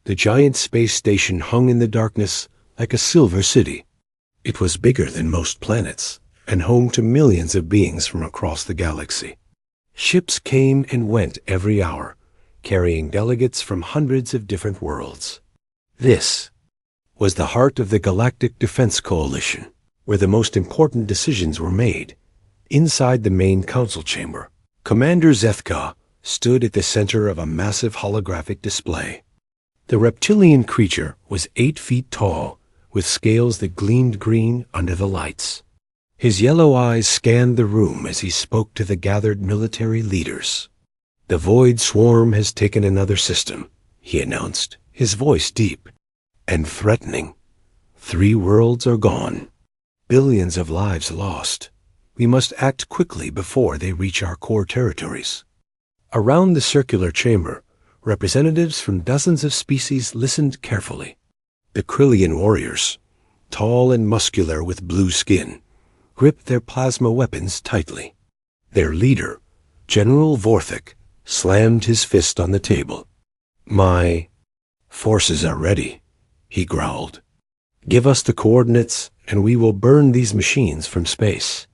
The giant space station hung in the darkness like a silver city. It was bigger than most planets and home to millions of beings from across the galaxy. Ships came and went every hour, carrying delegates from hundreds of different worlds. This was the heart of the Galactic Defense Coalition, where the most important decisions were made. Inside the main council chamber, Commander Zethka stood at the center of a massive holographic display. The reptilian creature was 8 feet tall, with scales that gleamed green under the lights. His yellow eyes scanned the room as he spoke to the gathered military leaders. "The Void Swarm has taken another system," he announced, his voice deep and threatening. 3 worlds are gone. Billions of lives lost. We must act quickly before they reach our core territories. Around the circular chamber, representatives from dozens of species listened carefully. The Krillian warriors, tall and muscular with blue skin, gripped their plasma weapons tightly. Their leader, General Vorthik, slammed his fist on the table. "My forces are ready," he growled. "Give us the coordinates, and we will burn these machines from space."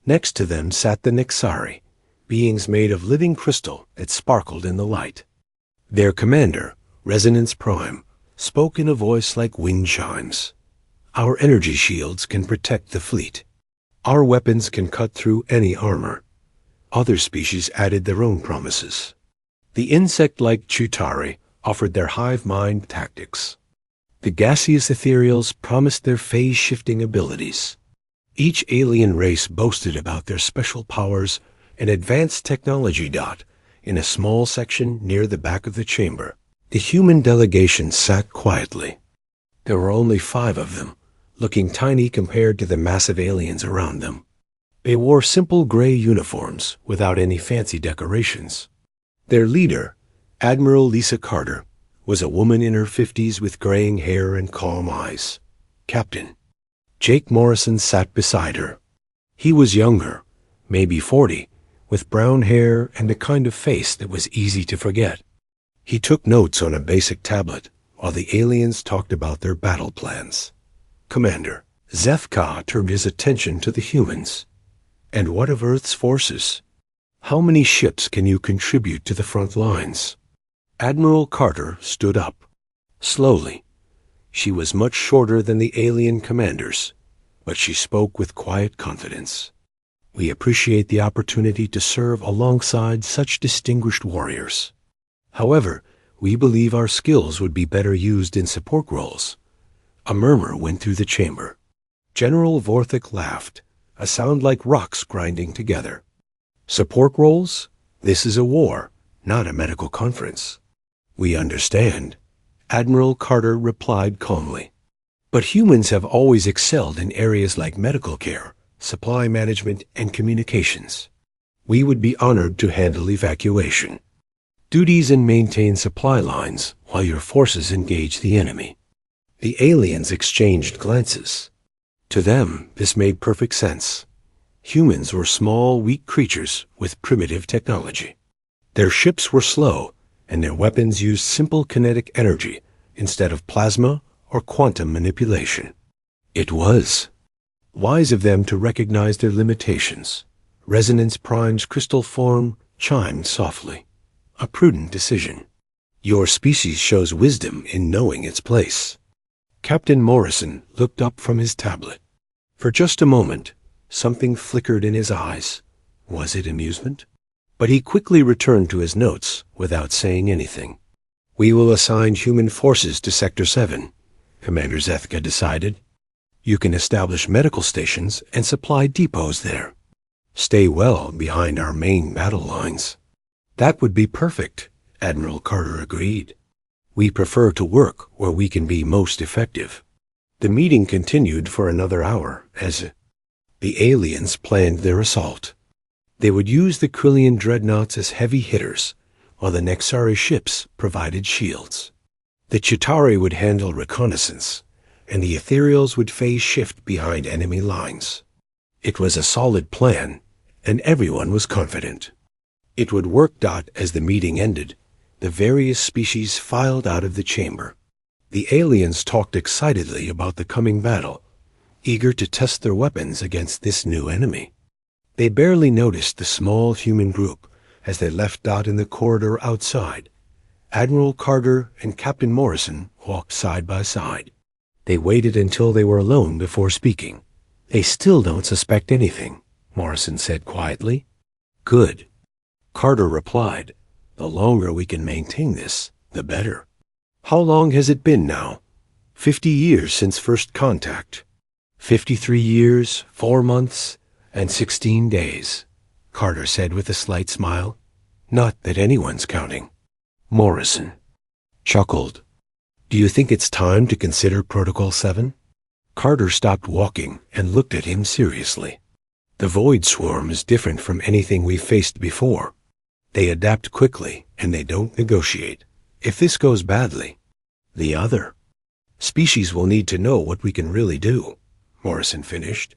Next to them sat the Nixari, beings made of living crystal that sparkled in the light. Their commander, Resonance Prime, spoke in a voice like wind chimes. "Our energy shields can protect the fleet. Our weapons can cut through any armor." Other species added their own promises. The insect-like Chitauri offered their hive mind tactics. The gaseous ethereals promised their phase-shifting abilities. Each alien race boasted about their special powers and advanced technology. In a small section near the back of the chamber, the human delegation sat quietly. There were only 5 of them, looking tiny compared to the massive aliens around them. They wore simple gray uniforms without any fancy decorations. Their leader, Admiral Lisa Carter, was a woman in her 50s with graying hair and calm eyes. Captain Jake Morrison sat beside her. He was younger, maybe 40, with brown hair and a kind of face that was easy to forget. He took notes on a basic tablet while the aliens talked about their battle plans. Commander Zethka turned his attention to the humans. "And what of Earth's forces? How many ships can you contribute to the front lines?" Admiral Carter stood up. Slowly. She was much shorter than the alien commanders, but she spoke with quiet confidence. "We appreciate the opportunity to serve alongside such distinguished warriors. However, we believe our skills would be better used in support roles." A murmur went through the chamber. General Vorthik laughed, a sound like rocks grinding together. "Support roles? This is a war, not a medical conference." "We understand," Admiral Carter replied calmly. "But humans have always excelled in areas like medical care, supply management, and communications. We would be honored to handle evacuation duties and maintain supply lines while your forces engage the enemy." The aliens exchanged glances. To them, this made perfect sense. Humans were small, weak creatures with primitive technology. Their ships were slow, and their weapons used simple kinetic energy instead of plasma or quantum manipulation. It was wise of them to recognize their limitations. Resonance Prime's crystal form chimed softly. A prudent decision. "Your species shows wisdom in knowing its place." Captain Morrison looked up from his tablet. For just a moment, something flickered in his eyes. Was it amusement? But he quickly returned to his notes without saying anything. "We will assign human forces to Sector 7, Commander Zethka decided. "You can establish medical stations and supply depots there. Stay well behind our main battle lines." "That would be perfect," Admiral Carter agreed. "We prefer to work where we can be most effective." The meeting continued for another hour as the aliens planned their assault. They would use the Krillian dreadnoughts as heavy hitters, while the Nexari ships provided shields. The Chitauri would handle reconnaissance, and the ethereals would phase shift behind enemy lines. It was a solid plan, and everyone was confident. It would work. As the meeting ended, The various species filed out of the chamber. The aliens talked excitedly about the coming battle, eager to test their weapons against this new enemy. They barely noticed the small human group as they left Dot in the corridor outside. Admiral Carter and Captain Morrison walked side by side. They waited until they were alone before speaking. "They still don't suspect anything," Morrison said quietly. "Good," Carter replied. "The longer we can maintain this, the better." "How long has it been now?" 50 years since first contact." 53 years, 4 months, and 16 days, Carter said with a slight smile. "Not that anyone's counting." Morrison chuckled. "Do you think it's time to consider Protocol 7? Carter stopped walking and looked at him seriously. "The Void Swarm is different from anything we've faced before. They adapt quickly, and they don't negotiate. If this goes badly, the other species will need to know what we can really do," Morrison finished.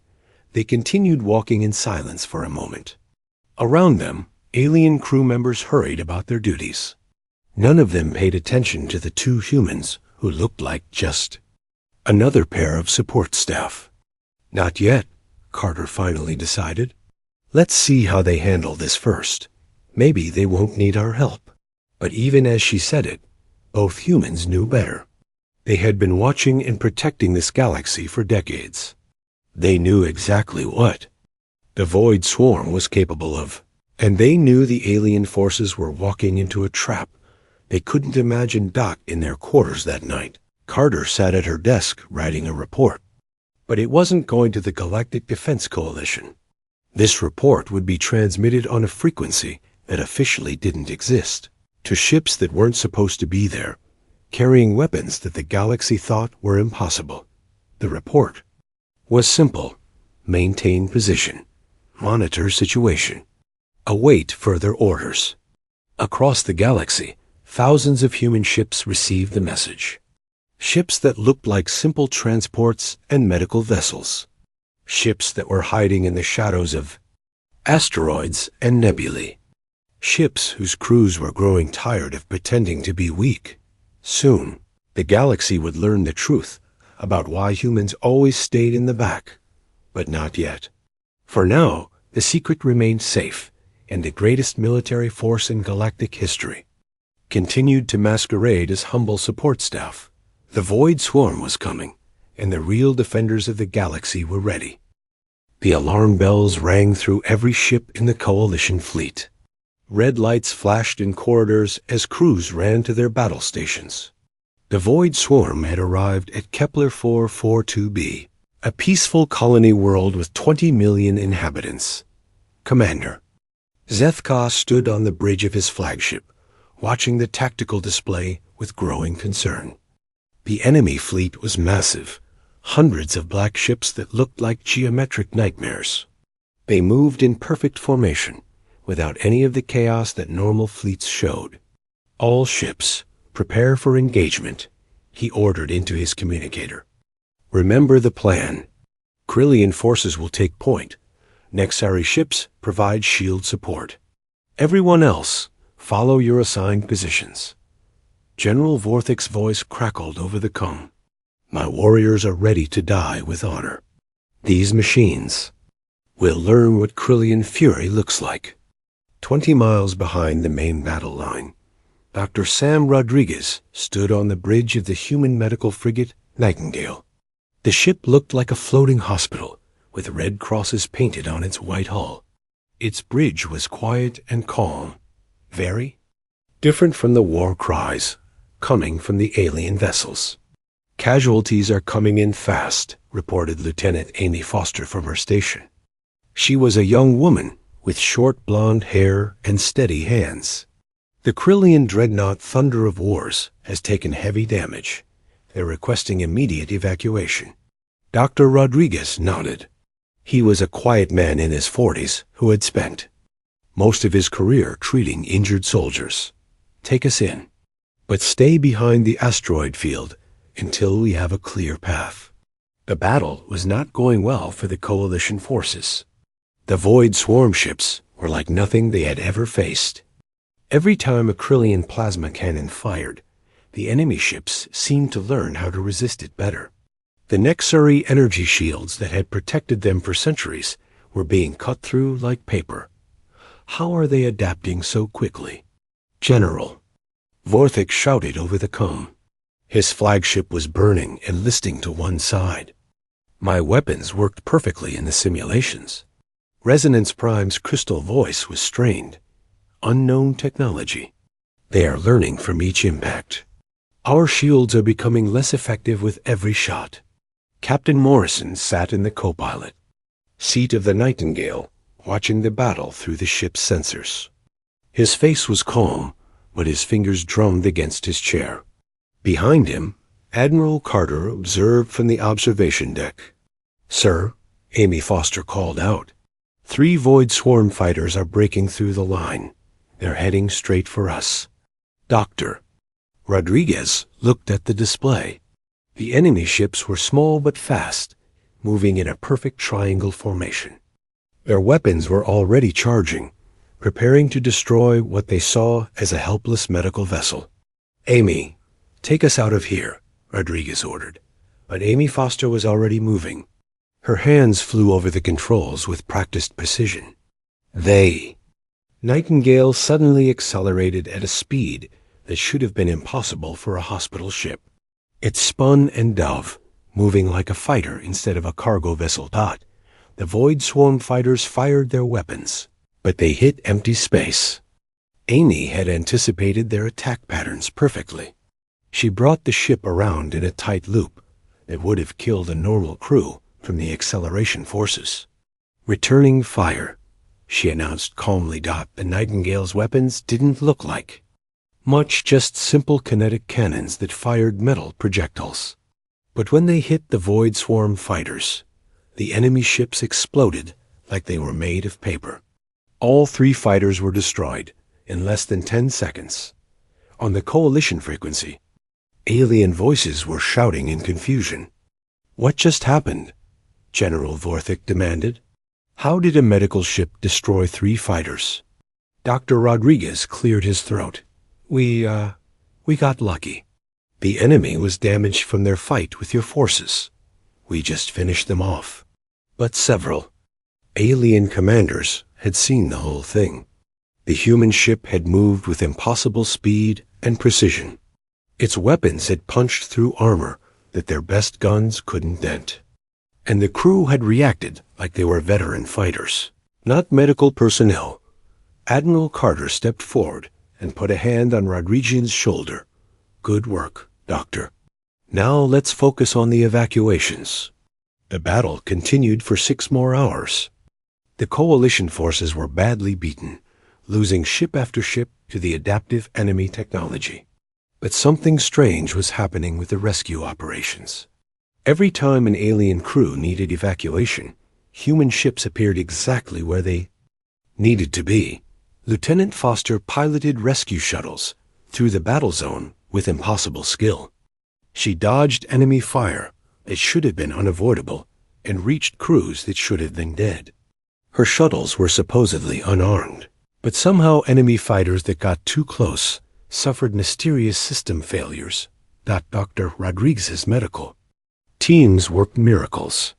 They continued walking in silence for a moment. Around them, alien crew members hurried about their duties. None of them paid attention to the 2 humans who looked like just another pair of support staff. "Not yet," Carter finally decided. "Let's see how they handle this first. Maybe they won't need our help." But even as she said it, both humans knew better. They had been watching and protecting this galaxy for decades. They knew exactly what the Void Swarm was capable of, and they knew the alien forces were walking into a trap. They couldn't imagine Dot in their quarters that night. Carter sat at her desk writing a report. But it wasn't going to the Galactic Defense Coalition. This report would be transmitted on a frequency that officially didn't exist, to ships that weren't supposed to be there, carrying weapons that the galaxy thought were impossible. The report was simple: maintain position, monitor situation, await further orders. Across the galaxy, thousands of human ships received the message. Ships that looked like simple transports and medical vessels. Ships that were hiding in the shadows of asteroids and nebulae. Ships whose crews were growing tired of pretending to be weak. Soon, the galaxy would learn the truth about why humans always stayed in the back. But not yet. For now, the secret remained safe, and the greatest military force in galactic history continued to masquerade as humble support staff. The Void Swarm was coming, and the real defenders of the galaxy were ready. The alarm bells rang through every ship in the Coalition fleet. Red lights flashed in corridors as crews ran to their battle stations. The Void Swarm had arrived at Kepler 442b, a peaceful colony world with 20 million inhabitants. Commander Zethka stood on the bridge of his flagship, watching the tactical display with growing concern. The enemy fleet was massive, hundreds of black ships that looked like geometric nightmares. They moved in perfect formation, without any of the chaos that normal fleets showed. "All ships, prepare for engagement," he ordered into his communicator. "Remember the plan. Krillian forces will take point. Nexari ships provide shield support. Everyone else, follow your assigned positions." General Vorthic's voice crackled over the com. "My warriors are ready to die with honor. These machines will learn what Krillian fury looks like." 20 miles behind the main battle line, Dr. Sam Rodriguez stood on the bridge of the human medical frigate Nightingale. The ship looked like a floating hospital, with red crosses painted on its white hull. Its bridge was quiet and calm, very different from the war cries coming from the alien vessels. "Casualties are coming in fast," reported Lieutenant Amy Foster from her station. She was a young woman with short blonde hair and steady hands. "The Krillian dreadnought Thunder of Wars has taken heavy damage. They're requesting immediate evacuation." Dr. Rodriguez nodded. He was a quiet man in his 40s who had spent most of his career treating injured soldiers. "Take us in, but stay behind the asteroid field until we have a clear path." The battle was not going well for the Coalition forces. The Void Swarm ships were like nothing they had ever faced. Every time a Krillian plasma cannon fired, the enemy ships seemed to learn how to resist it better. The Nexuri energy shields that had protected them for centuries were being cut through like paper. How are they adapting so quickly? General, Vorthik shouted over the comms. His flagship was burning and listing to one side. My weapons worked perfectly in the simulations. Resonance Prime's crystal voice was strained. Unknown technology. They are learning from each impact. Our shields are becoming less effective with every shot. Captain Morrison sat in the co-pilot seat of the Nightingale, watching the battle through the ship's sensors. His face was calm, but his fingers drummed against his chair. Behind him, Admiral Carter observed from the observation deck. "Sir," Amy Foster called out, "3 Void Swarm fighters are breaking through the line. They're heading straight for us." "Doctor." Rodriguez looked at the display. The enemy ships were small but fast, moving in a perfect triangle formation. Their weapons were already charging, preparing to destroy what they saw as a helpless medical vessel. "Amy, take us out of here," Rodriguez ordered. But Amy Foster was already moving. Her hands flew over the controls with practiced precision. Nightingale suddenly accelerated at a speed that should have been impossible for a hospital ship. It spun and dove, moving like a fighter instead of a cargo vessel. The Void Swarm fighters fired their weapons, but they hit empty space. Amy had anticipated their attack patterns perfectly. She brought the ship around in a tight loop that would have killed a normal crew from the acceleration forces. "Returning fire," she announced calmly. The Nightingale's weapons didn't look like much, just simple kinetic cannons that fired metal projectiles. But when they hit the Void Swarm fighters, the enemy ships exploded like they were made of paper. All 3 fighters were destroyed in less than 10 seconds. On the Coalition frequency, alien voices were shouting in confusion. "What just happened?" General Vorthik demanded. "How did a medical ship destroy 3 fighters?" Dr. Rodriguez cleared his throat. We got lucky. The enemy was damaged from their fight with your forces. We just finished them off." But several alien commanders had seen the whole thing. The human ship had moved with impossible speed and precision. Its weapons had punched through armor that their best guns couldn't dent. And the crew had reacted like they were veteran fighters, not medical personnel. Admiral Carter stepped forward and put a hand on Rodriguez's shoulder. "Good work, Doctor. Now let's focus on the evacuations." The battle continued for 6 more hours. The Coalition forces were badly beaten, losing ship after ship to the adaptive enemy technology. But something strange was happening with the rescue operations. Every time an alien crew needed evacuation, human ships appeared exactly where they needed to be. Lieutenant Foster piloted rescue shuttles through the battle zone with impossible skill. She dodged enemy fire that should have been unavoidable and reached crews that should have been dead. Her shuttles were supposedly unarmed, but somehow enemy fighters that got too close suffered mysterious system failures. Dr. Rodriguez's medical teams worked miracles.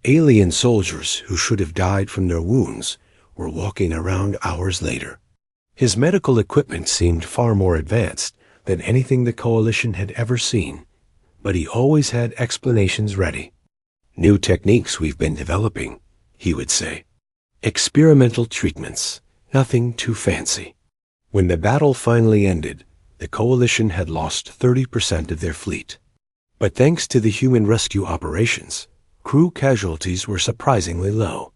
Alien soldiers who should have died from their wounds were walking around hours later. His medical equipment seemed far more advanced than anything the Coalition had ever seen, but he always had explanations ready. "New techniques we've been developing," he would say. "Experimental treatments, nothing too fancy." When the battle finally ended, the Coalition had lost 30% of their fleet. But thanks to the human rescue operations, crew casualties were surprisingly low.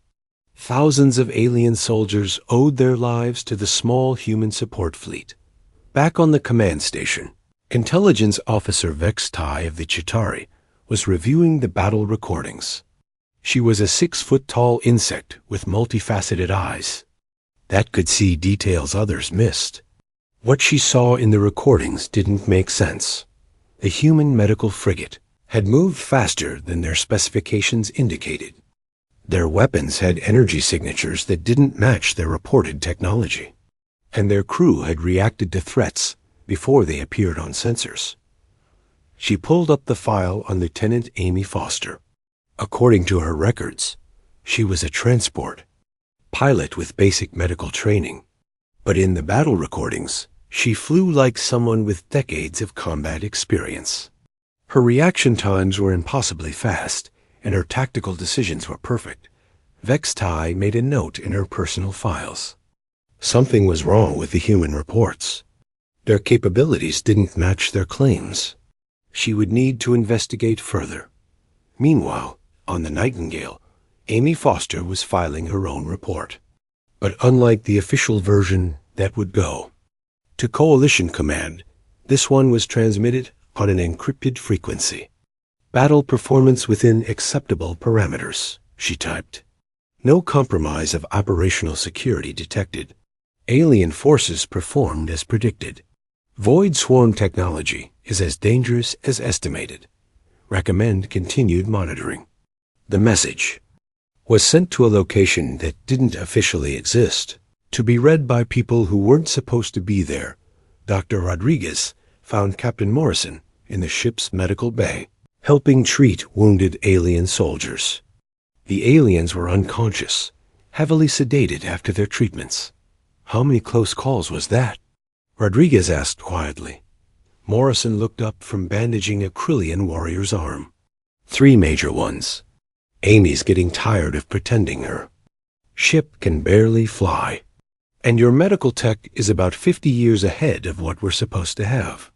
Thousands of alien soldiers owed their lives to the small human support fleet. Back on the command station, Intelligence Officer Vex Tai of the Chitauri was reviewing the battle recordings. She was a 6-foot-tall insect with multifaceted eyes that could see details others missed. What she saw in the recordings didn't make sense. The human medical frigate had moved faster than their specifications indicated. Their weapons had energy signatures that didn't match their reported technology. and their crew had reacted to threats before they appeared on sensors. She pulled up the file on Lieutenant Amy Foster. According to her records, she was a transport pilot with basic medical training, but in the battle recordings, she flew like someone with decades of combat experience. Her reaction times were impossibly fast, and her tactical decisions were perfect. Vextai made a note in her personal files. Something was wrong with the human reports. Their capabilities didn't match their claims. She would need to investigate further. Meanwhile, on the Nightingale, Amy Foster was filing her own report. But unlike the official version that would go to Coalition Command, this one was transmitted on an encrypted frequency. Battle performance within acceptable parameters, she typed. No compromise of operational security detected. Alien forces performed as predicted. Void swarm technology is as dangerous as estimated. Recommend continued monitoring. The message was sent to a location that didn't officially exist, to be read by people who weren't supposed to be there. Dr. Rodriguez found Captain Morrison in the ship's medical bay, helping treat wounded alien soldiers. The aliens were unconscious, heavily sedated after their treatments. How many close calls was that? Rodriguez asked quietly. Morrison looked up from bandaging a Krillian warrior's arm. 3 major ones. Amy's getting tired of pretending her. Ship can barely fly. And your medical tech is about 50 years ahead of what we're supposed to have.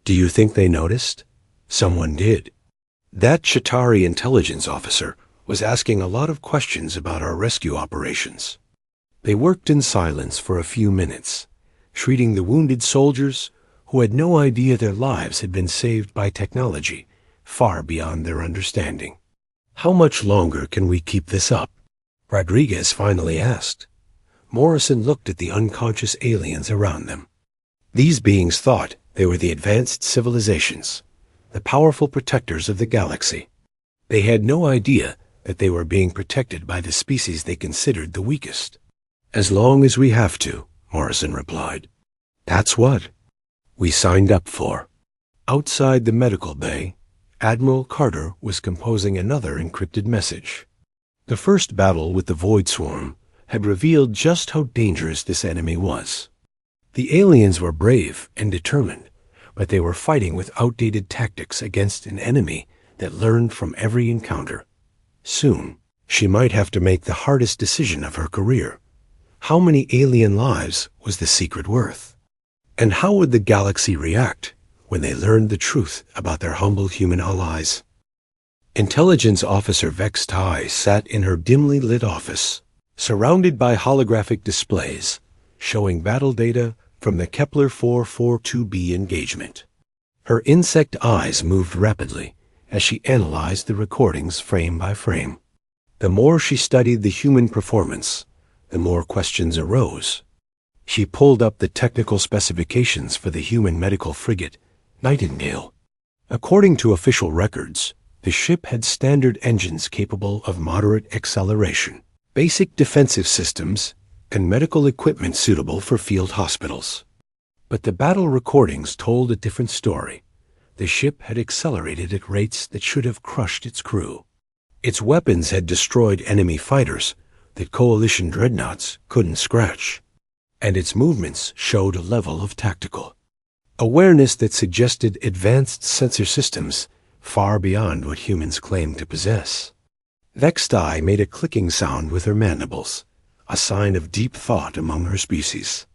Do you think they noticed? Someone did. That Chitauri intelligence officer was asking a lot of questions about our rescue operations. They worked in silence for a few minutes, treating the wounded soldiers who had no idea their lives had been saved by technology far beyond their understanding. How much longer can we keep this up? Rodriguez finally asked. Morrison looked at the unconscious aliens around them. These beings thought they were the advanced civilizations, the powerful protectors of the galaxy. They had no idea that they were being protected by the species they considered the weakest. As long as we have to, Morrison replied. That's what we signed up for. Outside the medical bay, Admiral Carter was composing another encrypted message. The first battle with the Void Swarm had revealed just how dangerous this enemy was. The aliens were brave and determined, but they were fighting with outdated tactics against an enemy that learned from every encounter. Soon, she might have to make the hardest decision of her career. How many alien lives was the secret worth? And how would the galaxy react when they learned the truth about their humble human allies? Intelligence Officer Vex Tai sat in her dimly lit office, surrounded by holographic displays showing battle data from the Kepler 442b engagement. Her insect eyes moved rapidly as she analyzed the recordings frame by frame. The more she studied the human performance, the more questions arose. She pulled up the technical specifications for the human medical frigate, Nightingale. According to official records, the ship had standard engines capable of moderate acceleration, basic defensive systems, and medical equipment suitable for field hospitals. But the battle recordings told a different story. The ship had accelerated at rates that should have crushed its crew. Its weapons had destroyed enemy fighters that Coalition dreadnoughts couldn't scratch, and its movements showed a level of tactical awareness that suggested advanced sensor systems far beyond what humans claimed to possess. Vextai made a clicking sound with her mandibles, a sign of deep thought among her species.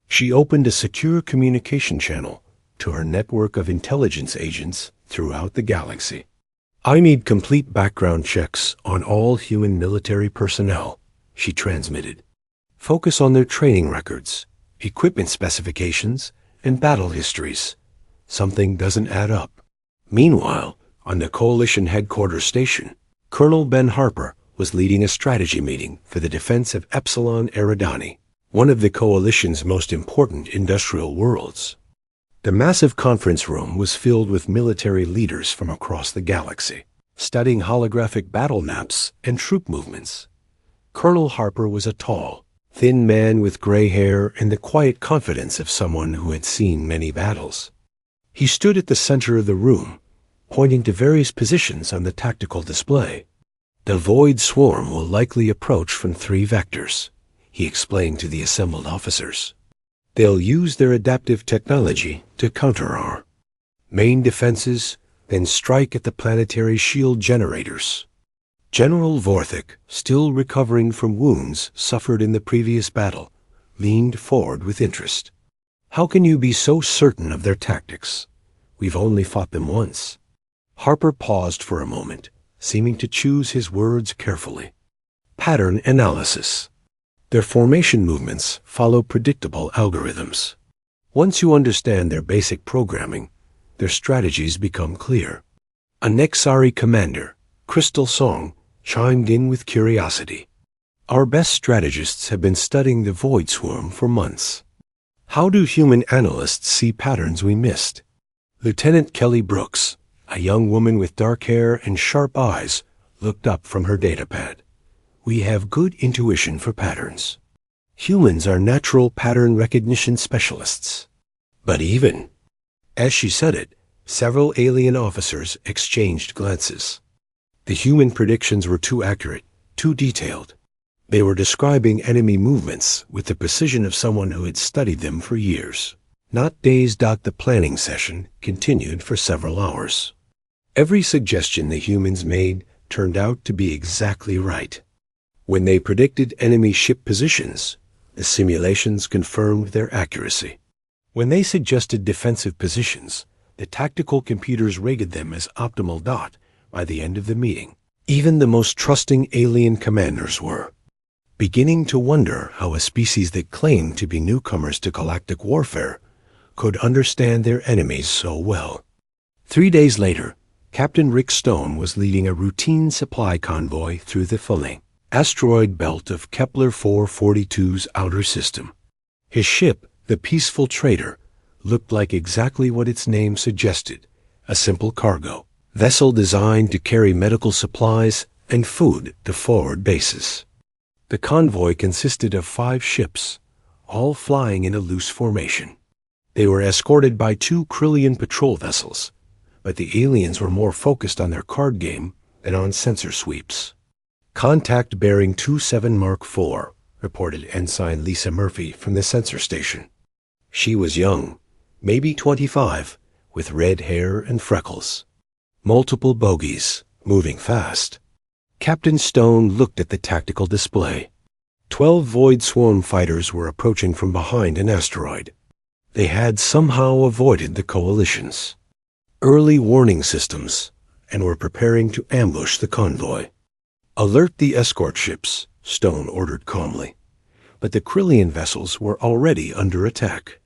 She opened a secure communication channel to her network of intelligence agents throughout the galaxy. I need complete background checks on all human military personnel, she transmitted. Focus on their training records, equipment specifications, and battle histories. Something doesn't add up. Meanwhile, on the Coalition headquarters station, Colonel Ben Harper was leading a strategy meeting for the defense of Epsilon Eridani, one of the Coalition's most important industrial worlds. The massive conference room was filled with military leaders from across the galaxy, studying holographic battle maps and troop movements. Colonel Harper was a tall, thin man with gray hair and the quiet confidence of someone who had seen many battles. He stood at the center of the room, pointing to various positions on the tactical display. The void swarm will likely approach from 3 vectors, he explained to the assembled officers. They'll use their adaptive technology to counter our main defenses, then strike at the planetary shield generators. General Vorthik, still recovering from wounds suffered in the previous battle, leaned forward with interest. How can you be so certain of their tactics? We've only fought them once. Harper paused for a moment, seeming to choose his words carefully. Pattern analysis. Their formation movements follow predictable algorithms. Once you understand their basic programming, their strategies become clear. A Nexari commander, Crystal Song, chimed in with curiosity. Our best strategists have been studying the void swarm for months. How do human analysts see patterns we missed? Lieutenant Kelly Brooks, a young woman with dark hair and sharp eyes, looked up from her datapad. We have good intuition for patterns. Humans are natural pattern recognition specialists. But even as she said it, several alien officers exchanged glances. The human predictions were too accurate, too detailed. They were describing enemy movements with the precision of someone who had studied them for years, not days. The planning session continued for several hours. Every suggestion the humans made turned out to be exactly right. When they predicted enemy ship positions, the simulations confirmed their accuracy. When they suggested defensive positions, the tactical computers rated them as optimal. By the end of the meeting, even the most trusting alien commanders were beginning to wonder how a species that claimed to be newcomers to galactic warfare could understand their enemies so well. 3 days later, Captain Rick Stone was leading a routine supply convoy through the Philae asteroid belt of Kepler 442's outer system. His ship, the Peaceful Trader, looked like exactly what its name suggested, a simple cargo vessel designed to carry medical supplies and food to forward bases. The convoy consisted of 5 ships, all flying in a loose formation. They were escorted by 2 Krillian patrol vessels, but the aliens were more focused on their card game than on sensor sweeps. Contact bearing 27 Mark IV, reported Ensign Lisa Murphy from the sensor station. She was young, maybe 25, with red hair and freckles. Multiple bogies, moving fast. Captain Stone looked at the tactical display. 12 Void Swarm fighters were approaching from behind an asteroid. They had somehow avoided the coalitions. Early warning systems, and were preparing to ambush the convoy. Alert the escort ships, Stone ordered calmly. But the Krillian vessels were already under attack.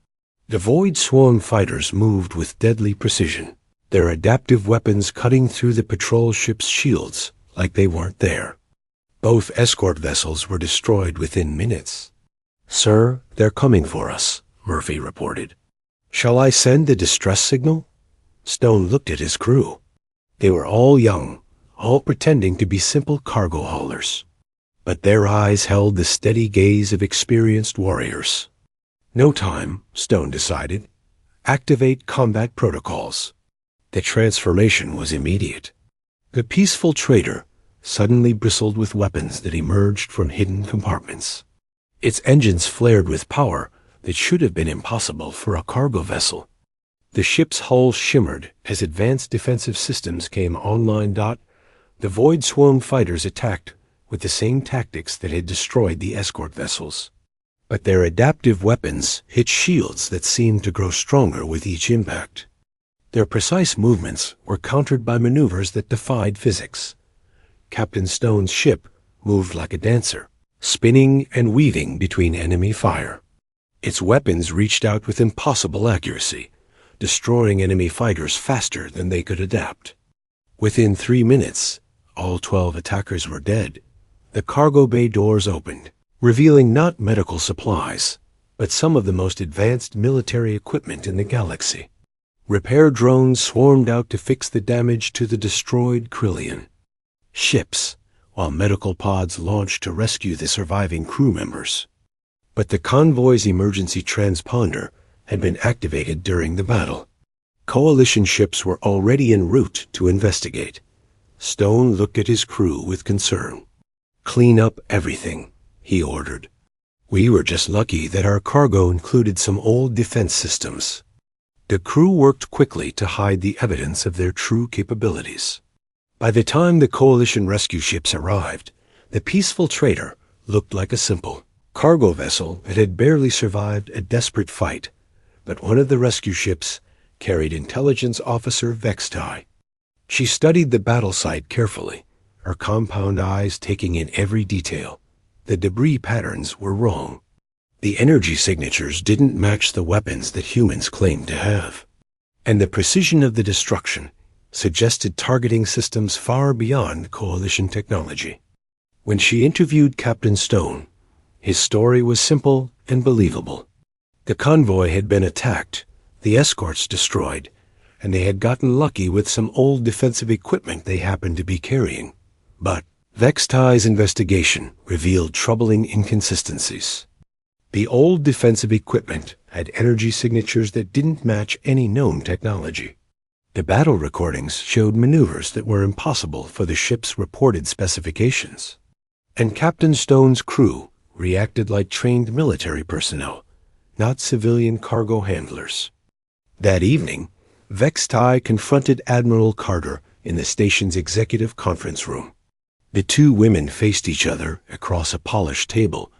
The Void Swarm fighters moved with deadly precision, their adaptive weapons cutting through the patrol ships' shields like they weren't there. Both escort vessels were destroyed within minutes. Sir, they're coming for us, Murphy reported. Shall I send the distress signal? Stone looked at his crew. They were all young, all pretending to be simple cargo haulers. But their eyes held the steady gaze of experienced warriors. No time, Stone decided. Activate combat protocols. The transformation was immediate. The Peaceful Trader suddenly bristled with weapons that emerged from hidden compartments. Its engines flared with power that should have been impossible for a cargo vessel. The ship's hull shimmered as advanced defensive systems came online. The Void Swarm fighters attacked with the same tactics that had destroyed the escort vessels. But their adaptive weapons hit shields that seemed to grow stronger with each impact. Their precise movements were countered by maneuvers that defied physics. Captain Stone's ship moved like a dancer, spinning and weaving between enemy fire. Its weapons reached out with impossible accuracy, destroying enemy fighters faster than they could adapt. Within 3 minutes, all 12 attackers were dead. The cargo bay doors opened, revealing not medical supplies, but some of the most advanced military equipment in the galaxy. Repair drones swarmed out to fix the damage to the destroyed Krillian ships, while medical pods launched to rescue the surviving crew members. But the convoy's emergency transponder had been activated during the battle. Coalition ships were already en route to investigate. Stone looked at his crew with concern. "Clean up everything," he ordered. "We were just lucky that our cargo included some old defense systems." The crew worked quickly to hide the evidence of their true capabilities. By the time the Coalition rescue ships arrived, the peaceful trader looked like a simple cargo vessel that had barely survived a desperate fight, but one of the rescue ships carried Intelligence Officer Vextai. She studied the battle site carefully, her compound eyes taking in every detail. The debris patterns were wrong. The energy signatures didn't match the weapons that humans claimed to have. And the precision of the destruction suggested targeting systems far beyond Coalition technology. When she interviewed Captain Stone, his story was simple and believable. The convoy had been attacked, the escorts destroyed, and they had gotten lucky with some old defensive equipment they happened to be carrying. But Vextai's investigation revealed troubling inconsistencies. The old defensive equipment had energy signatures that didn't match any known technology. The battle recordings showed maneuvers that were impossible for the ship's reported specifications. And Captain Stone's crew reacted like trained military personnel, not civilian cargo handlers. That evening, Vextai confronted Admiral Carter in the station's executive conference room. The two women faced each other across a polished table,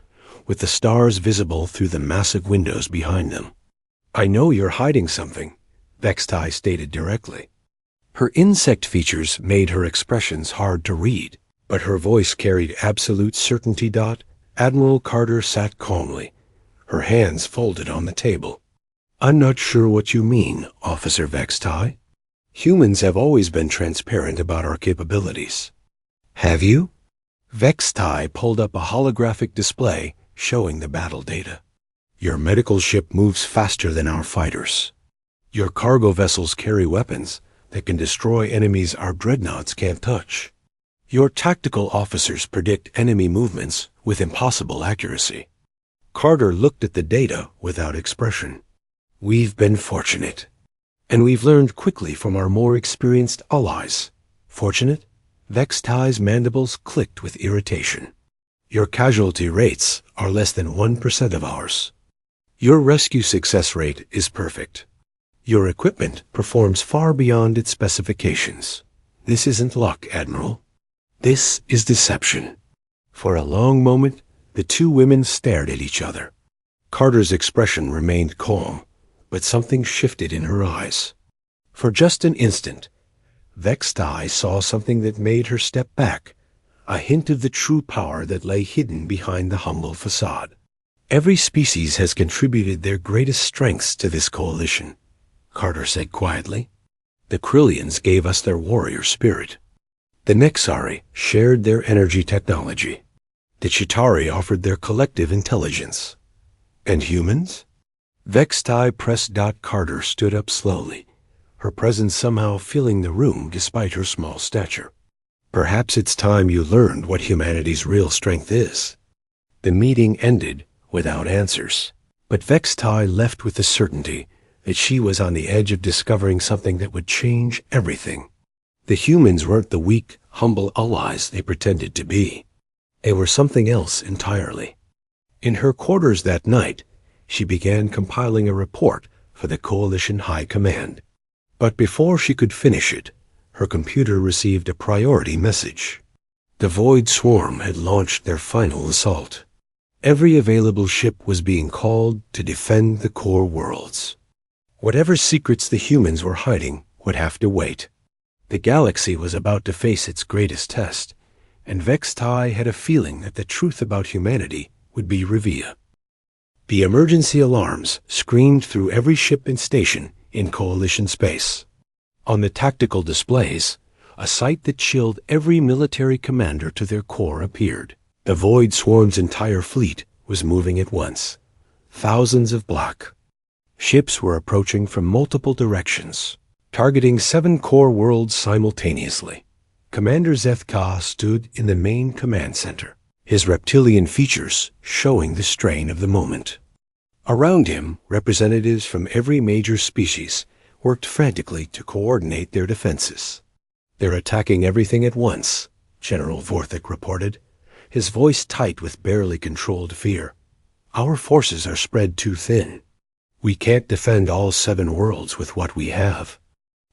with the stars visible through the massive windows behind them. "I know you're hiding something," Vextai stated directly. Her insect features made her expressions hard to read, but her voice carried absolute certainty. Admiral Carter sat calmly, her hands folded on the table. "I'm not sure what you mean, Officer Vextai. Humans have always been transparent about our capabilities." "Have you?" Vextai pulled up a holographic display showing the battle data. "Your medical ship moves faster than our fighters. Your cargo vessels carry weapons that can destroy enemies our dreadnoughts can't touch. Your tactical officers predict enemy movements with impossible accuracy." Carter looked at the data without expression. "We've been fortunate, and we've learned quickly from our more experienced allies." "Fortunate?" Vextai's mandibles clicked with irritation. "Your casualty rates are less than 1% of ours. Your rescue success rate is perfect. Your equipment performs far beyond its specifications. This isn't luck, Admiral. This is deception." For a long moment, the two women stared at each other. Carter's expression remained calm, but something shifted in her eyes. For just an instant, Vextai saw something that made her step back, a hint of the true power that lay hidden behind the humble facade. "Every species has contributed their greatest strengths to this coalition," Carter said quietly. "The Krillians gave us their warrior spirit. The Nexari shared their energy technology. The Chitauri offered their collective intelligence. And humans?" Vextai pressed. Carter stood up slowly, her presence somehow filling the room despite her small stature. "Perhaps it's time you learned what humanity's real strength is." The meeting ended without answers, but Vextai left with the certainty that she was on the edge of discovering something that would change everything. The humans weren't the weak, humble allies they pretended to be. They were something else entirely. In her quarters that night, she began compiling a report for the Coalition High Command. But before she could finish it, her computer received a priority message. The Void Swarm had launched their final assault. Every available ship was being called to defend the core worlds. Whatever secrets the humans were hiding would have to wait. The galaxy was about to face its greatest test, and Vextai had a feeling that the truth about humanity would be revealed. The emergency alarms screamed through every ship and station in Coalition space. On the tactical displays, a sight that chilled every military commander to their core appeared. The Void Swarm's entire fleet was moving at once. Thousands of black ships were approaching from multiple directions, targeting 7 core worlds simultaneously. Commander Zethka stood in the main command center. his reptilian features showing the strain of the moment. Around him, representatives from every major species worked frantically to coordinate their defenses. "They're attacking everything at once," General Vorthik reported, his voice tight with barely controlled fear. "Our forces are spread too thin. We can't defend all 7 worlds with what we have."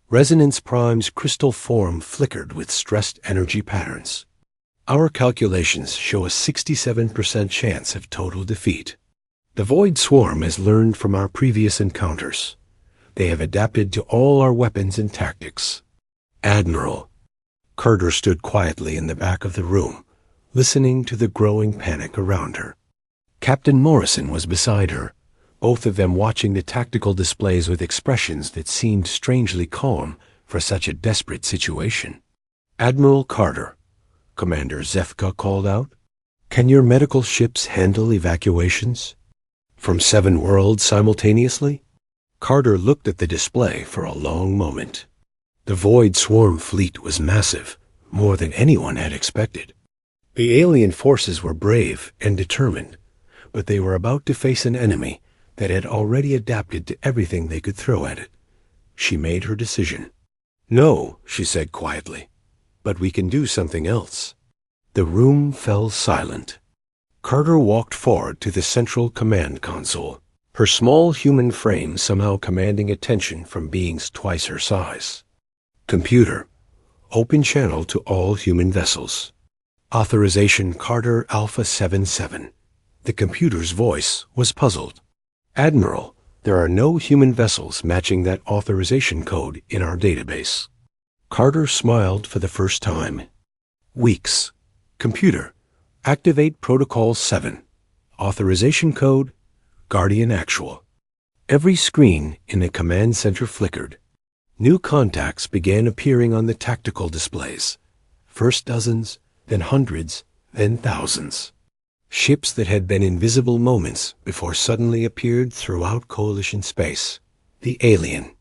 Resonance Prime's crystal form flickered with stressed energy patterns. "Our calculations show a 67% chance of total defeat. The Void Swarm has learned from our previous encounters. They have adapted to all our weapons and tactics." "Admiral." Carter stood quietly in the back of the room, listening to the growing panic around her. Captain Morrison was beside her, both of them watching the tactical displays with expressions that seemed strangely calm for such a desperate situation. "Admiral Carter," Commander Zefka called out, "can your medical ships handle evacuations from 7 worlds simultaneously?" Carter looked at the display for a long moment. The Void Swarm fleet was massive, more than anyone had expected. The alien forces were brave and determined, but they were about to face an enemy that had already adapted to everything they could throw at it. She made her decision. "No," she said quietly, "but we can do something else." The room fell silent. Carter walked forward to the central command console, her small human frame somehow commanding attention from beings twice her size. "Computer, open channel to all human vessels. Authorization Carter Alpha 77. The computer's voice was puzzled. "Admiral, there are no human vessels matching that authorization code in our database." Carter smiled for the first time. "Weeks. Computer, activate Protocol 7. Authorization code, Guardian Actual." Every screen in the command center flickered. New contacts began appearing on the tactical displays. First dozens, then hundreds, then thousands. Ships that had been invisible moments before suddenly appeared throughout Coalition space. The alien.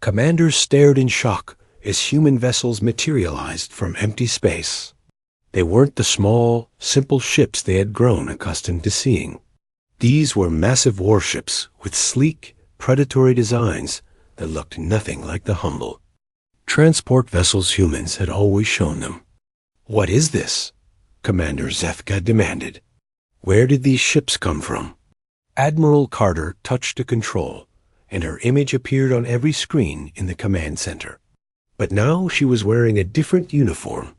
Commanders stared in shock as human vessels materialized from empty space. They weren't the small, simple ships they had grown accustomed to seeing. These were massive warships with sleek, predatory designs that looked nothing like the humble transport vessels humans had always shown them. "What is this?" Commander Zefka demanded. "Where did these ships come from?" Admiral Carter touched a control, and her image appeared on every screen in the command center. But now she was wearing a different uniform,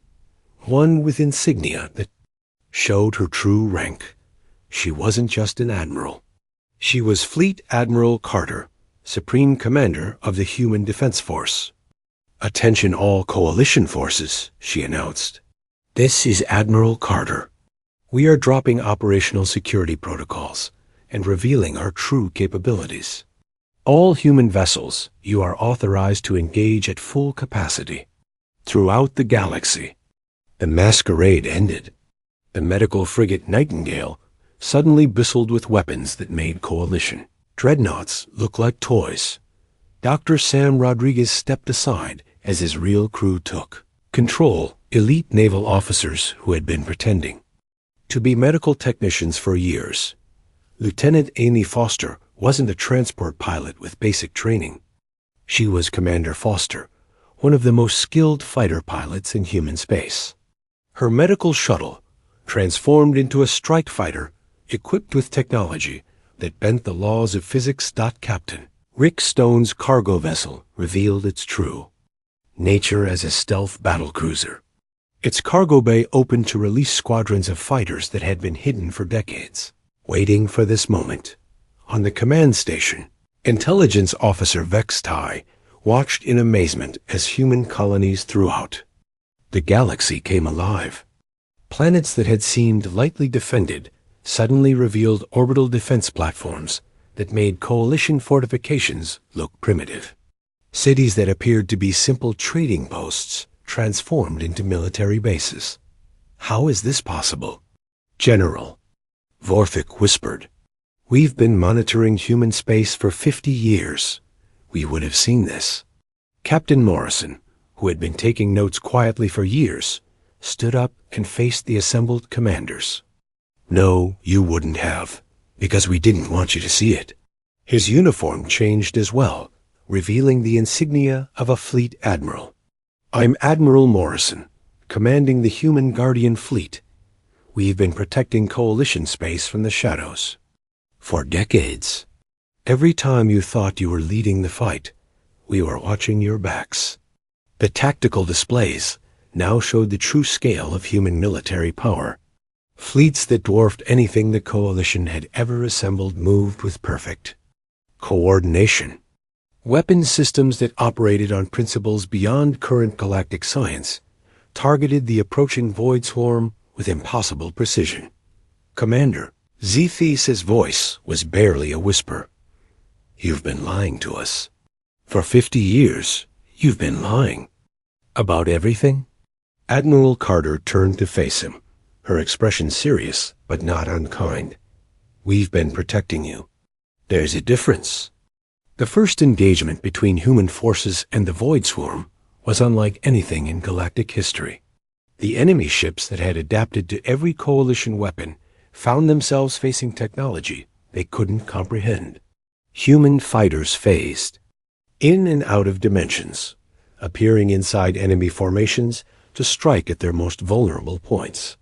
one with insignia that showed her true rank. She wasn't just an admiral. She was Fleet Admiral Carter, Supreme Commander of the Human Defense Force. "Attention all Coalition forces," she announced. "This is Admiral Carter. We are dropping operational security protocols and revealing our true capabilities. All human vessels, you are authorized to engage at full capacity throughout the galaxy." The masquerade ended. The medical frigate Nightingale suddenly bristled with weapons that made Coalition dreadnoughts look like toys. Dr. Sam Rodriguez stepped aside as his real crew took control, elite naval officers who had been pretending to be medical technicians for years. Lieutenant Amy Foster wasn't a transport pilot with basic training. She was Commander Foster, one of the most skilled fighter pilots in human space. Her medical shuttle transformed into a strike fighter equipped with technology that bent the laws of physics. Captain Rick Stone's cargo vessel revealed its true nature as a stealth battlecruiser. Its cargo bay opened to release squadrons of fighters that had been hidden for decades, waiting for this moment. On the command station, Intelligence Officer Vex Tai watched in amazement as human colonies throughout the galaxy came alive. Planets that had seemed lightly defended suddenly revealed orbital defense platforms that made Coalition fortifications look primitive. Cities that appeared to be simple trading posts transformed into military bases. "How is this possible?" "General," Vorthik whispered, "we've been monitoring human space for 50 years. We would have seen this." Captain Morrison, who had been taking notes quietly for years, stood up and faced the assembled commanders. No, you wouldn't have, because we didn't want you to see it. His uniform changed as well, revealing the insignia of a fleet admiral. I'm Admiral Morrison, commanding the Human Guardian Fleet. We've been protecting Coalition space from the shadows for decades. Every time you thought you were leading the fight, we were watching your backs. The tactical displays now showed the true scale of human military power. Fleets that dwarfed anything the Coalition had ever assembled moved with perfect coordination. Weapon systems that operated on principles beyond current galactic science targeted the approaching void swarm with impossible precision. Commander Zethes's voice was barely a whisper. You've been lying to us. For 50 years, you've been lying. About everything? Admiral Carter turned to face him, her expression serious but not unkind. We've been protecting you. There's a difference. The first engagement between human forces and the Void Swarm was unlike anything in galactic history. The enemy ships that had adapted to every Coalition weapon found themselves facing technology they couldn't comprehend. Human fighters phased in and out of dimensions, appearing inside enemy formations to strike at their most vulnerable points.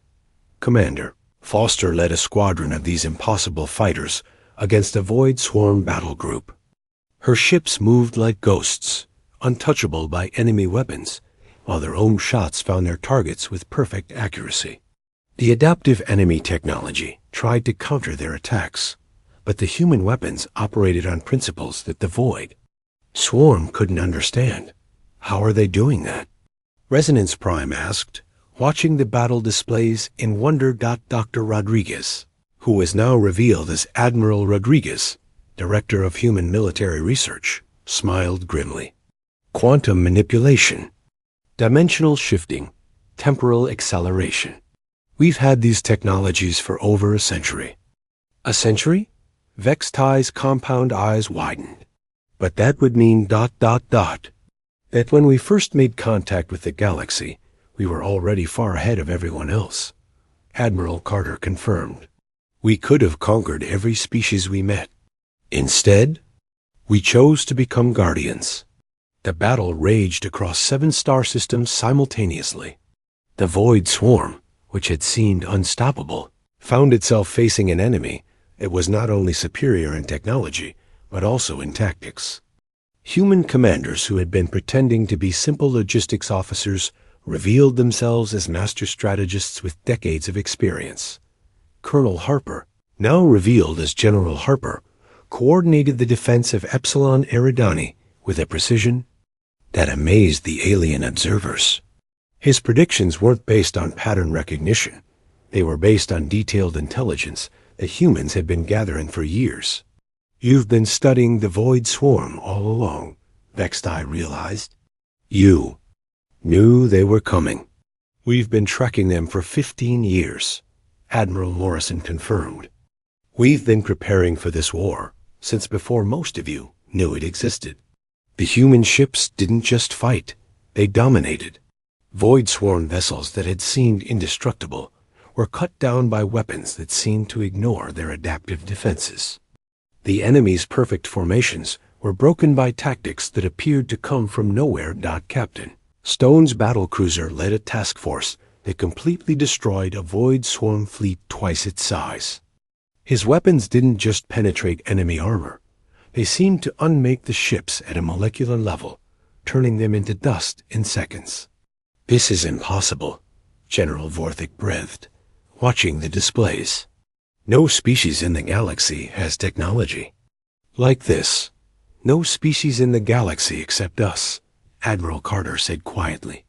Commander Foster led a squadron of these impossible fighters against a Void Swarm battle group. Her ships moved like ghosts, untouchable by enemy weapons, while their own shots found their targets with perfect accuracy. The adaptive enemy technology tried to counter their attacks, but the human weapons operated on principles that the Void Swarm couldn't understand. How are they doing that? Resonance Prime asked, watching the battle displays in wonder. Dr. Rodriguez, who was now revealed as Admiral Rodriguez, Director of Human Military Research, smiled grimly. Quantum manipulation, dimensional shifting, temporal acceleration. We've had these technologies for over a century. A century? Vextai's compound eyes widened. But that would mean ... that when we first made contact with the galaxy, we were already far ahead of everyone else. Admiral Carter confirmed. We could have conquered every species we met. Instead, we chose to become guardians. The battle raged across 7 star systems simultaneously. The Void Swarm, which had seemed unstoppable, found itself facing an enemy that was not only superior in technology, but also in tactics. Human commanders who had been pretending to be simple logistics officers revealed themselves as master strategists with decades of experience. Colonel Harper, now revealed as General Harper, coordinated the defense of Epsilon Eridani with a precision that amazed the alien observers. His predictions weren't based on pattern recognition. They were based on detailed intelligence that humans had been gathering for years. You've been studying the Void Swarm all along, Vextai realized. You knew they were coming. We've been tracking them for 15 years, Admiral Morrison confirmed. We've been preparing for this war since before most of you knew it existed. The human ships didn't just fight, they dominated. Void Swarm vessels that had seemed indestructible were cut down by weapons that seemed to ignore their adaptive defenses. The enemy's perfect formations were broken by tactics that appeared to come from nowhere. Captain Stone's battlecruiser led a task force that completely destroyed a Void Swarm fleet twice its size. His weapons didn't just penetrate enemy armor. They seemed to unmake the ships at a molecular level, turning them into dust in seconds. This is impossible, General Vorthik breathed, watching the displays. No species in the galaxy has technology like this. No species in the galaxy except us, Admiral Carter said quietly.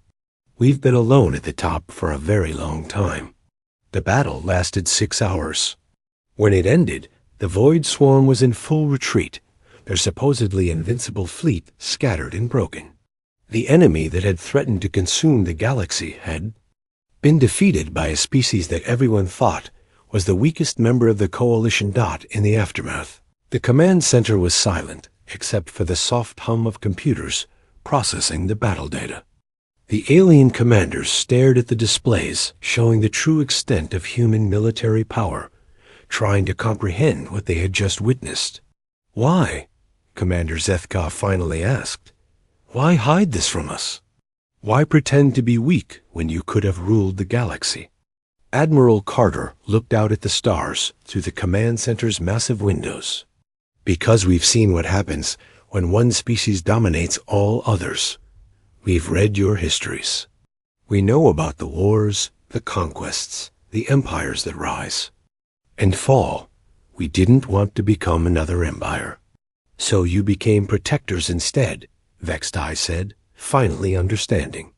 We've been alone at the top for a very long time. The battle lasted 6 hours. When it ended, the Void Swarm was in full retreat, their supposedly invincible fleet scattered and broken. The enemy that had threatened to consume the galaxy had been defeated by a species that everyone thought was the weakest member of the Coalition. In the aftermath, the command center was silent, except for the soft hum of computers processing the battle data. The alien commanders stared at the displays showing the true extent of human military power, trying to comprehend what they had just witnessed. "Why?" Commander Zethka finally asked. "Why hide this from us? Why pretend to be weak when you could have ruled the galaxy?" Admiral Carter looked out at the stars through the command center's massive windows. "Because we've seen what happens when one species dominates all others. We've read your histories. We know about the wars, the conquests, the empires that rise and fall. We didn't want to become another empire. So you became protectors instead," Vextai said, finally understanding.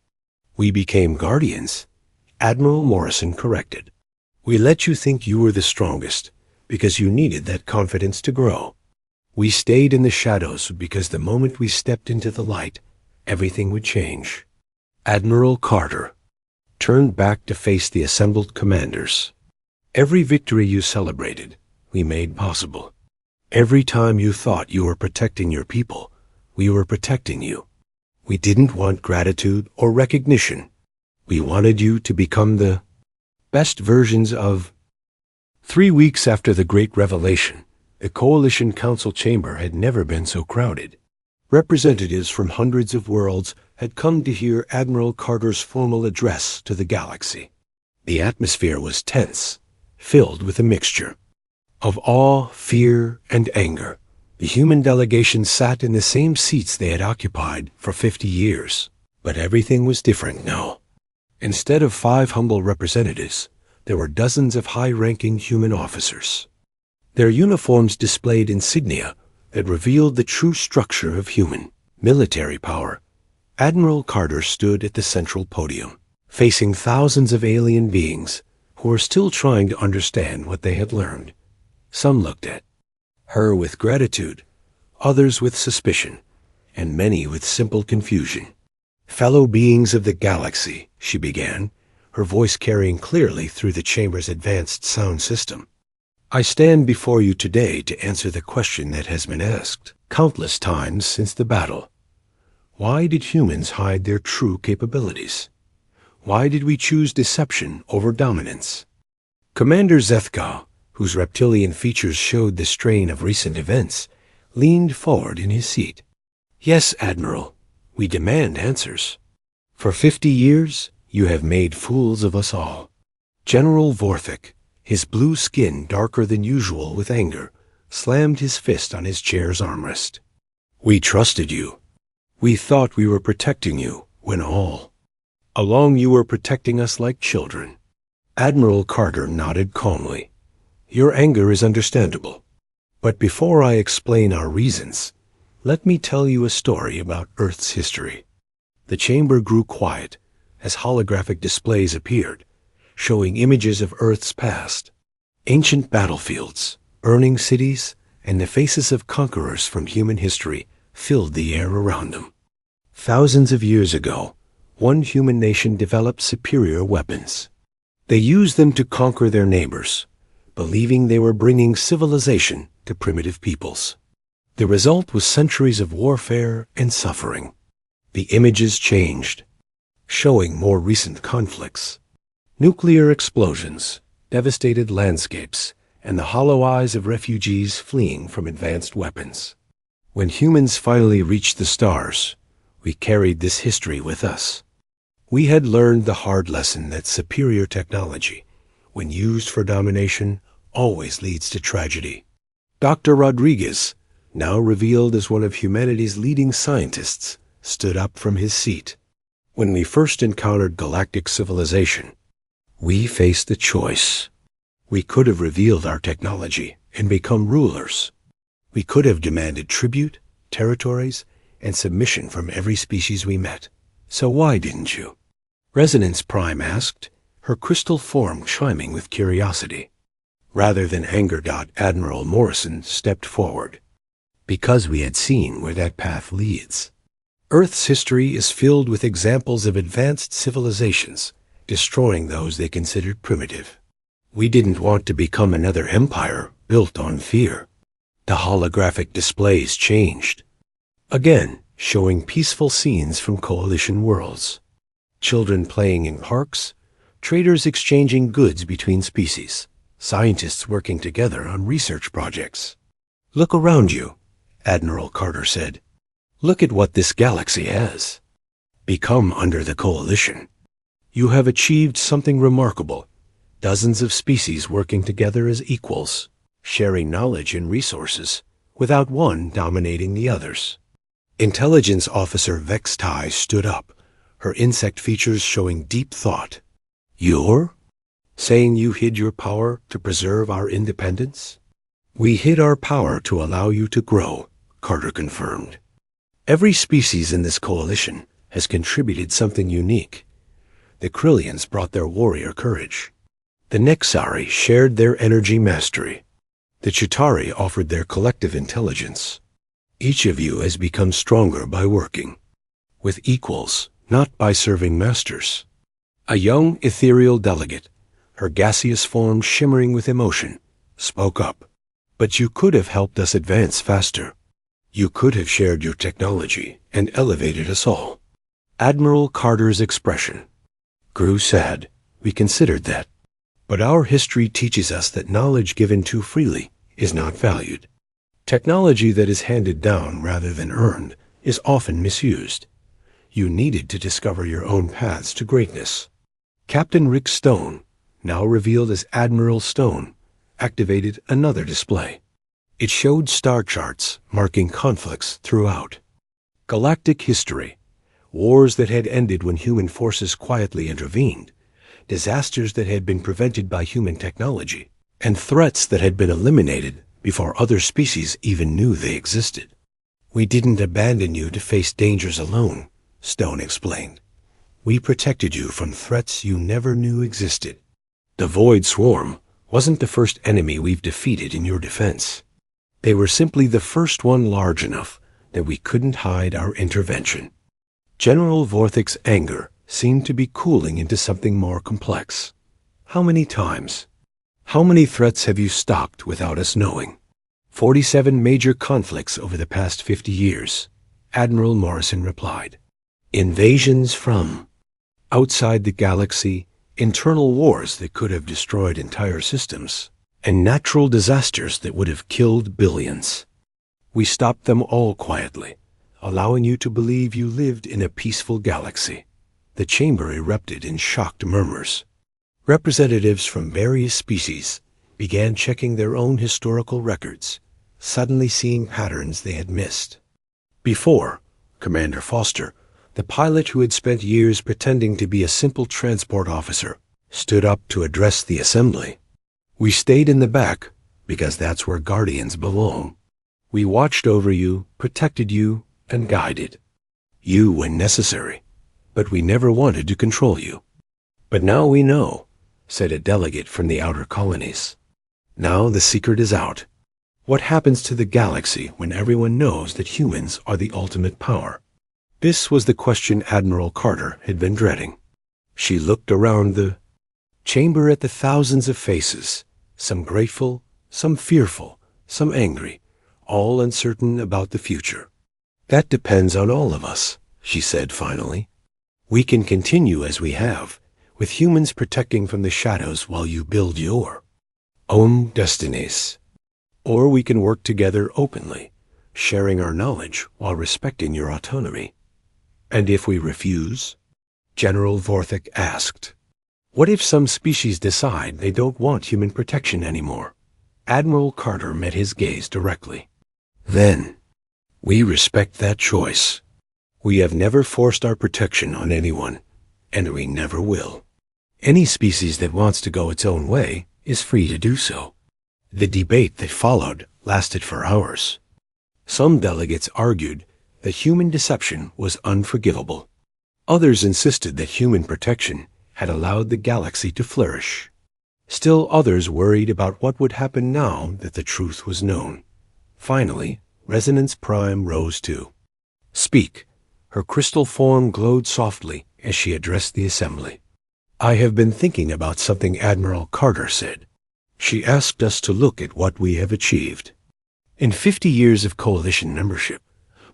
"We became guardians," Admiral Morrison corrected. "We let you think you were the strongest because you needed that confidence to grow. We stayed in the shadows because the moment we stepped into the light, everything would change." Admiral Carter turned back to face the assembled commanders. "Every victory you celebrated, we made possible. Every time you thought you were protecting your people, we were protecting you. We didn't want gratitude or recognition. We wanted you to become the best versions of—" 3 weeks after the Great Revelation, the Coalition Council chamber had never been so crowded. Representatives from hundreds of worlds had come to hear Admiral Carter's formal address to the galaxy. The atmosphere was tense, filled with a mixture of awe, fear, and anger. The human delegation sat in the same seats they had occupied for 50 years. But everything was different now. Instead of 5 humble representatives, there were dozens of high-ranking human officers. Their uniforms displayed insignia that revealed the true structure of human military power. Admiral Carter stood at the central podium, facing thousands of alien beings who were still trying to understand what they had learned. Some looked at her with gratitude, others with suspicion, and many with simple confusion. "Fellow beings of the galaxy," she began, her voice carrying clearly through the chamber's advanced sound system. "I stand before you today to answer the question that has been asked countless times since the battle. Why did humans hide their true capabilities? Why did we choose deception over dominance?" Commander Zethka, whose reptilian features showed the strain of recent events, leaned forward in his seat. "Yes, Admiral, we demand answers. For 50 years, you have made fools of us all." General Vorthik, his blue skin darker than usual with anger, slammed his fist on his chair's armrest. "We trusted you. We thought we were protecting you, when all along you were protecting us like children." Admiral Carter nodded calmly. "Your anger is understandable. But before I explain our reasons, let me tell you a story about Earth's history." The chamber grew quiet as holographic displays appeared, showing images of Earth's past. Ancient battlefields, burning cities, and the faces of conquerors from human history filled the air around them. Thousands of years ago, one human nation developed superior weapons. They used them to conquer their neighbors, believing they were bringing civilization to primitive peoples. The result was centuries of warfare and suffering. The images changed, showing more recent conflicts. Nuclear explosions, devastated landscapes, and the hollow eyes of refugees fleeing from advanced weapons. When humans finally reached the stars, we carried this history with us. We had learned the hard lesson that superior technology, when used for domination, always leads to tragedy. Dr. Rodriguez, now revealed as one of humanity's leading scientists, stood up from his seat. "When we first encountered galactic civilization, we faced a choice. We could have revealed our technology and become rulers. We could have demanded tribute, territories, and submission from every species we met. So why didn't you?" Resonance Prime asked, her crystal form chiming with curiosity. Rather than anger, Admiral Morrison stepped forward. "Because we had seen where that path leads. Earth's history is filled with examples of advanced civilizations destroying those they considered primitive. We didn't want to become another empire built on fear." The holographic displays changed, again showing peaceful scenes from Coalition worlds. Children playing in parks, traders exchanging goods between species, scientists working together on research projects. Look around you, Admiral Carter said. Look at what this galaxy has become under the Coalition. You have achieved something remarkable. Dozens of species working together as equals, sharing knowledge and resources, without one dominating the others. Intelligence Officer Vex Tai stood up, her insect features showing deep thought. You're saying you hid your power to preserve our independence? We hid our power to allow you to grow, Carter confirmed. Every species in this coalition has contributed something unique. The Krillians brought their warrior courage. The Nexari shared their energy mastery. The Chitauri offered their collective intelligence. Each of you has become stronger by working with equals, not by serving masters. A young ethereal delegate, her gaseous form shimmering with emotion, spoke up. But you could have helped us advance faster. You could have shared your technology and elevated us all. Admiral Carter's expression grew sad. We considered that. But our history teaches us that knowledge given too freely is not valued. Technology that is handed down rather than earned is often misused. You needed to discover your own paths to greatness. Captain Rick Stone, now revealed as Admiral Stone, activated another display. It showed star charts marking conflicts throughout. Galactic history, wars that had ended when human forces quietly intervened, disasters that had been prevented by human technology, and threats that had been eliminated before other species even knew they existed. We didn't abandon you to face dangers alone, Stone explained. We protected you from threats you never knew existed. The Void Swarm wasn't the first enemy we've defeated in your defense. They were simply the first one large enough that we couldn't hide our intervention. General Vorthic's anger seemed to be cooling into something more complex. How many times? How many threats have you stopped without us knowing? 47 major conflicts over the past 50 years, Admiral Morrison replied. Invasions from outside the galaxy, internal wars that could have destroyed entire systems, and natural disasters that would have killed billions. We stopped them all quietly, allowing you to believe you lived in a peaceful galaxy. The chamber erupted in shocked murmurs. Representatives from various species began checking their own historical records, suddenly seeing patterns they had missed. Before, Commander Foster, the pilot who had spent years pretending to be a simple transport officer, stood up to address the assembly. We stayed in the back because that's where Guardians belong. We watched over you, protected you, and guided you when necessary. But we never wanted to control you. But now we know, said a delegate from the outer colonies. Now the secret is out. What happens to the galaxy when everyone knows that humans are the ultimate power? This was the question Admiral Carter had been dreading. She looked around the chamber at the thousands of faces, some grateful, some fearful, some angry, all uncertain about the future. That depends on all of us, she said finally. We can continue as we have, with humans protecting from the shadows while you build your own destinies. Or we can work together openly, sharing our knowledge while respecting your autonomy. And if we refuse? General Vorthic asked. What if some species decide they don't want human protection anymore? Admiral Carter met his gaze directly. Then, we respect that choice. We have never forced our protection on anyone, and we never will. Any species that wants to go its own way is free to do so. The debate that followed lasted for hours. Some delegates argued that human deception was unforgivable. Others insisted that human protection had allowed the galaxy to flourish. Still others worried about what would happen now that the truth was known. Finally, Resonance Prime rose too. Speak. Her crystal form glowed softly as she addressed the assembly. I have been thinking about something Admiral Carter said. She asked us to look at what we have achieved. In 50 years of Coalition membership,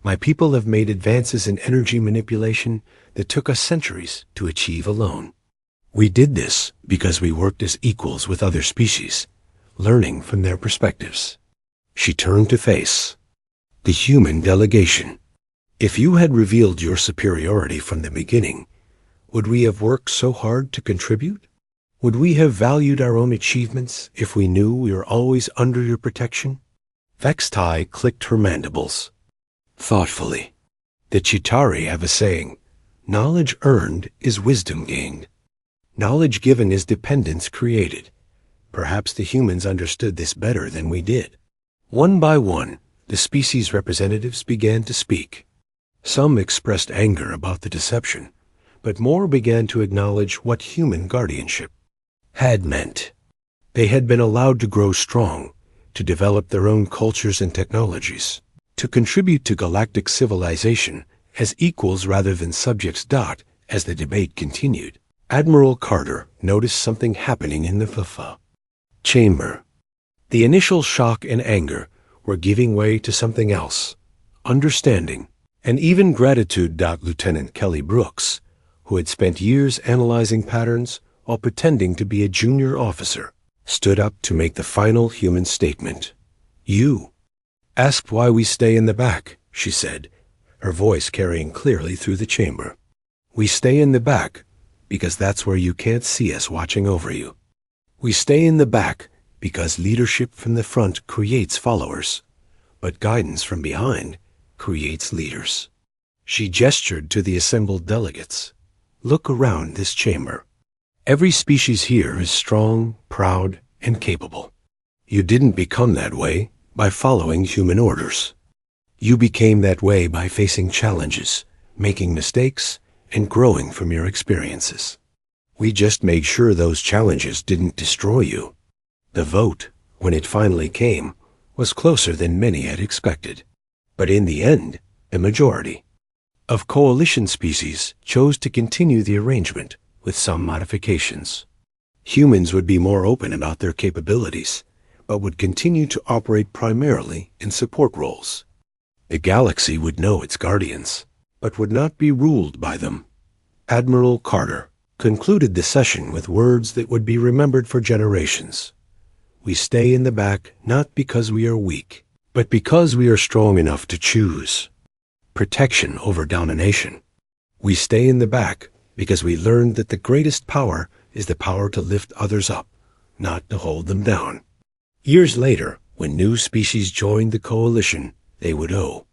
My people have made advances in energy manipulation that took us centuries to achieve alone. We did this because we worked as equals with other species, learning from their perspectives. She turned to face the human delegation. If you had revealed your superiority from the beginning, would we have worked so hard to contribute? Would we have valued our own achievements if we knew we were always under your protection? Vextai clicked her mandibles. Thoughtfully, the Chitauri have a saying, knowledge earned is wisdom gained. Knowledge given is dependence created. Perhaps the humans understood this better than we did. One by one, the species representatives began to speak. Some expressed anger about the deception, but more began to acknowledge what human guardianship had meant. They had been allowed to grow strong, to develop their own cultures and technologies, to contribute to galactic civilization as equals rather than subjects. As the debate continued, Admiral Carter noticed something happening in the HFY chamber. The initial shock and anger were giving way to something else, understanding, and even gratitude. Lieutenant Kelly Brooks, who had spent years analyzing patterns while pretending to be a junior officer, stood up to make the final human statement. You asked why we stay in the back, she said, her voice carrying clearly through the chamber. We stay in the back because that's where you can't see us watching over you. We stay in the back because leadership from the front creates followers, but guidance from behind creates leaders. She gestured to the assembled delegates. Look around this chamber. Every species here is strong, proud, and capable. You didn't become that way by following human orders. You became that way by facing challenges, making mistakes, and growing from your experiences. We just made sure those challenges didn't destroy you. The vote, when it finally came, was closer than many had expected. But in the end, a majority of coalition species chose to continue the arrangement with some modifications. Humans would be more open about their capabilities, but would continue to operate primarily in support roles. The galaxy would know its guardians, but would not be ruled by them. Admiral Carter concluded the session with words that would be remembered for generations. We stay in the back not because we are weak, but because we are strong enough to choose protection over domination. We stay in the back because we learned that the greatest power is the power to lift others up, not to hold them down. Years later, when new species joined the coalition, they would owe